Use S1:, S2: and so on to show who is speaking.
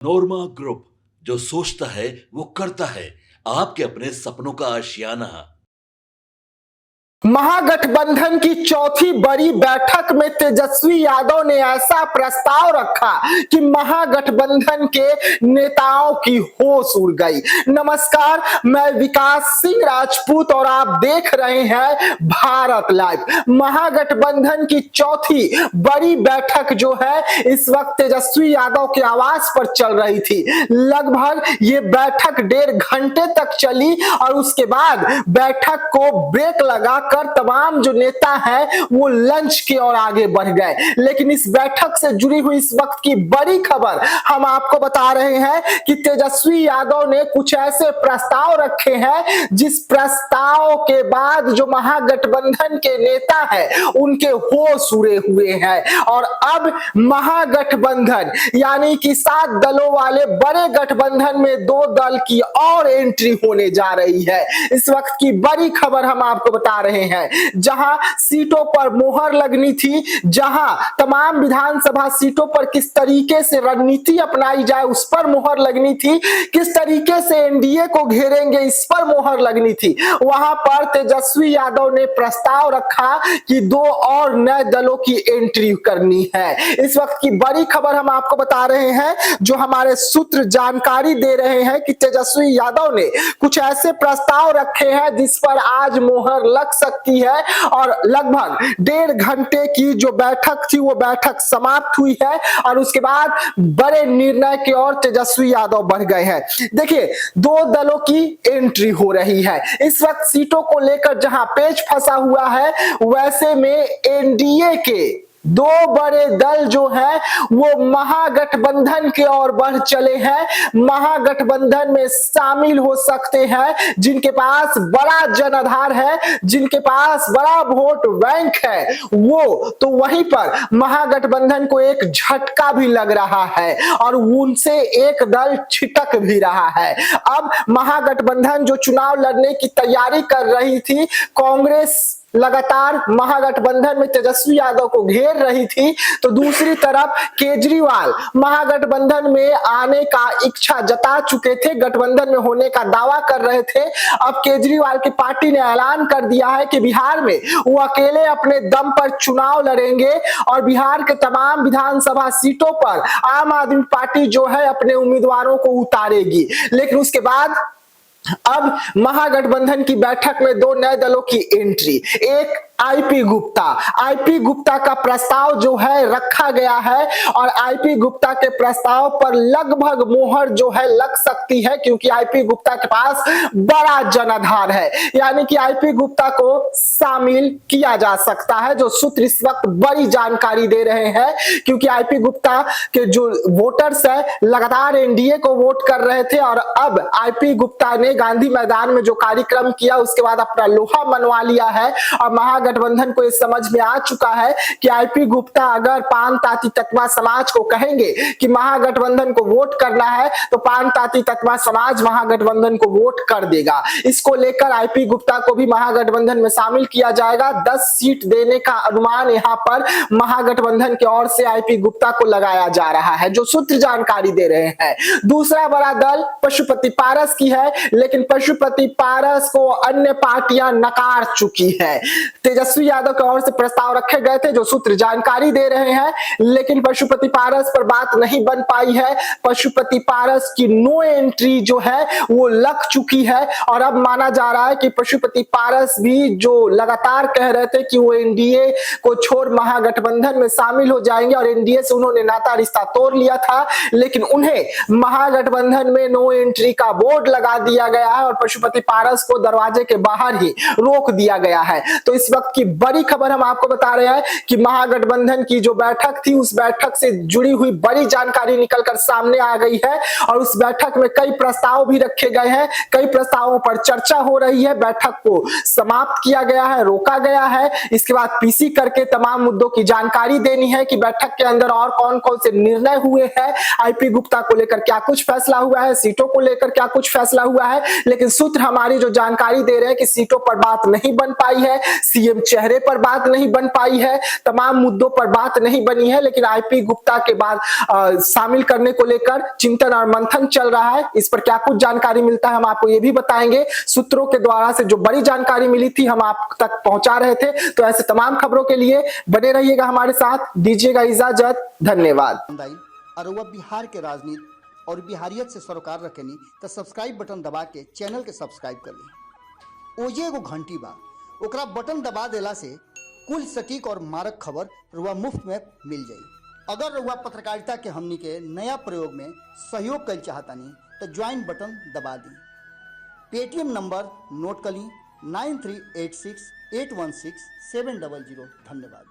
S1: नोरमा group, जो सोचता है वो करता है। आपके अपने सपनों का आशियाना।
S2: महागठबंधन की चौथी बड़ी बैठक में तेजस्वी यादव ने ऐसा प्रस्ताव रखा कि महागठबंधन के नेताओं की होश उड़ गई। नमस्कार, मैं विकास सिंह राजपूत और आप देख रहे हैं भारत लाइव। महागठबंधन की चौथी बड़ी बैठक जो है इस वक्त तेजस्वी यादव के आवास पर चल रही थी। लगभग ये बैठक 1.5 घंटे तक चली और उसके बाद बैठक को ब्रेक लगा कर तमाम जो नेता हैं वो लंच की ओर आगे बढ़ गए। लेकिन इस बैठक से जुड़ी हुई इस वक्त की बड़ी खबर हम आपको बता रहे हैं कि तेजस्वी यादव ने कुछ ऐसे प्रस्ताव रखे हैं जिस प्रस्ताव के बाद जो महागठबंधन के नेता हैं उनके होश उड़े हुए हैं। और अब महागठबंधन यानी कि 7 दलों वाले बड़े गठबंधन में 2 दल की और एंट्री होने जा रही है। इस वक्त की बड़ी खबर हम आपको बता रहे हैं। जहां सीटों पर मोहर लगनी थी, जहां तमाम विधानसभा सीटों पर किस तरीके से रणनीति अपनाई जाए उस पर मोहर लगनी थी, किस तरीके से एनडीए को घेरेंगे इस पर मोहर लगनी थी, वहां पर तेजस्वी यादव ने प्रस्ताव रखा कि 2 और नए दलों की एंट्री करनी है। इस वक्त की बड़ी खबर हम आपको बता रहे हैं, जो हमारे सूत्र जानकारी दे रहे हैं कि तेजस्वी यादव ने कुछ ऐसे प्रस्ताव रखे हैं जिस पर आज मोहर लग सकती है और लगभग 1.5 घंटे की जो बैठक थी वो बैठक समाप्त हुई है और उसके बाद बड़े निर्णय की ओर तेजस्वी यादव बढ़ गए हैं। देखिए, 2 दलों की एंट्री हो रही है। इस वक्त सीटों को लेकर जहां पेच फंसा हुआ है, वैसे में एनडीए के 2 बड़े दल जो है वो महागठबंधन की ओर बढ़ चले हैं। महागठबंधन में शामिल हो सकते हैं जिनके पास बड़ा जनाधार है, जिनके पास बड़ा वोट बैंक है, वो तो वहीं पर महागठबंधन को एक झटका भी लग रहा है और उनसे एक दल छिटक भी रहा है। अब महागठबंधन जो चुनाव लड़ने की तैयारी कर रही थी, कांग्रेस लगातार महागठबंधन में तेजस्वी यादव को घेर रही थी, तो दूसरी तरफ केजरीवाल महागठबंधन में आने का इच्छा जता चुके थे, गठबंधन में होने का दावा कर रहे थे। अब केजरीवाल की पार्टी ने ऐलान कर दिया है कि बिहार में वो अकेले अपने दम पर चुनाव लड़ेंगे और बिहार के तमाम विधानसभा सीटों पर आम आदमी पार्टी जो है अपने उम्मीदवारों को उतारेगी। लेकिन उसके बाद अब महागठबंधन की बैठक में 2 नए दलों की एंट्री, एक आईपी गुप्ता का प्रस्ताव जो है रखा गया है और आईपी गुप्ता के प्रस्ताव पर लगभग मोहर जो है लग सकती है, क्योंकि आईपी गुप्ता के पास बड़ा जनाधार है, यानी कि आईपी गुप्ता को शामिल किया जा सकता है। जो सूत्र इस वक्त बड़ी जानकारी दे रहे हैं, क्योंकि आईपी गुप्ता के जो वोटर्स है लगातार एनडीए को वोट कर रहे थे और अब आईपी गुप्ता ने गांधी मैदान में जो कार्यक्रम किया उसके बाद अपना लोहा मनवा लिया है और महागठबंधन को ये समझ में आ चुका है कि आईपी गुप्ता अगर पान ताती तत्वा समाज को कहेंगे कि महागठबंधन को वोट करना है तो पान ताती तत्वा समाज महागठबंधन को वोट कर देगा। इसको लेकर आईपी गुप्ता को भी महागठबंधन में शामिल किया जाएगा। 10 सीट देने का अनुमान यहां पर महागठबंधन की ओर से आईपी गुप्ता को लगाया जा रहा है, जो सूत्र जानकारी दे रहे हैं। दूसरा बड़ा दल पशुपति पारस की है, लेकिन पशुपति पारस को अन्य पार्टियां नकार चुकी है। तेजस्वी यादव की ओर से प्रस्ताव रखे गए थे, जो सूत्र जानकारी दे रहे हैं, लेकिन पशुपति पारस पर बात नहीं बन पाई है। पशुपति पारस की नो एंट्री जो है वो लग चुकी है और अब माना जा रहा है कि पशुपति पारस भी जो लगातार कह रहे थे कि वो एनडीए को छोड़ महागठबंधन में शामिल हो जाएंगे और एनडीए से उन्होंने नाता रिश्ता तोड़ लिया था, लेकिन उन्हें महागठबंधन में नो एंट्री का बोर्ड लगा दिया गया है और पशुपति पारस को दरवाजे के बाहर ही रोक दिया गया है। तो इस वक्त की बड़ी खबर हम आपको बता रहे हैं कि महागठबंधन की जो बैठक थी उस बैठक से जुड़ी हुई बड़ी जानकारी निकलकर सामने आ गई है और उस बैठक में कई प्रस्ताव भी रखे गए हैं, कई प्रस्तावों पर चर्चा हो रही है। बैठक को समाप्त किया गया है, रोका गया है, इसके बाद पीसी करके तमाम मुद्दों की जानकारी देनी है कि बैठक के अंदर और कौन कौन से निर्णय हुए हैं, आईपी गुप्ता को लेकर क्या कुछ फैसला हुआ है, सीटों को लेकर क्या कुछ फैसला हुआ है। लेकिन सूत्र हमारी जो जानकारी दे रहे हैं कि सीटों पर बात नहीं बन पाई है, सीएम चेहरे पर बात नहीं बन पाई है, तमाम मुद्दों पर बात नहीं बनी है, लेकिन आईपी गुप्ता के बाद शामिल करने को लेकर चिंतन और मंथन चल रहा है। इस पर क्या कुछ जानकारी मिलता है हम आपको ये भी बताएंगे। सूत्रों के द्वारा से जो बड़ी जानकारी मिली थी हम आप तक पहुंचा रहे थे। तो ऐसे तमाम खबरों के लिए बने रहिएगा हमारे साथ, दीजिएगा इजाजत, धन्यवाद।
S3: और वह बिहार के राजनीति और बिहारियत से सरोकार रखेनी तो सब्सक्राइब बटन दबा के चैनल के सब्सक्राइब कर ली। ओजे एगो घंटी बा, ओकरा बटन दबा देला से कुल सटीक और मारक खबर रुआ मुफ्त में मिल जाई। अगर रुआ पत्रकारिता के हमनी के नया प्रयोग में सहयोग कर चाहतानी तो ज्वाइन बटन दबा दी। पेटीएम नंबर नोट कर ली 9386816700। धन्यवाद।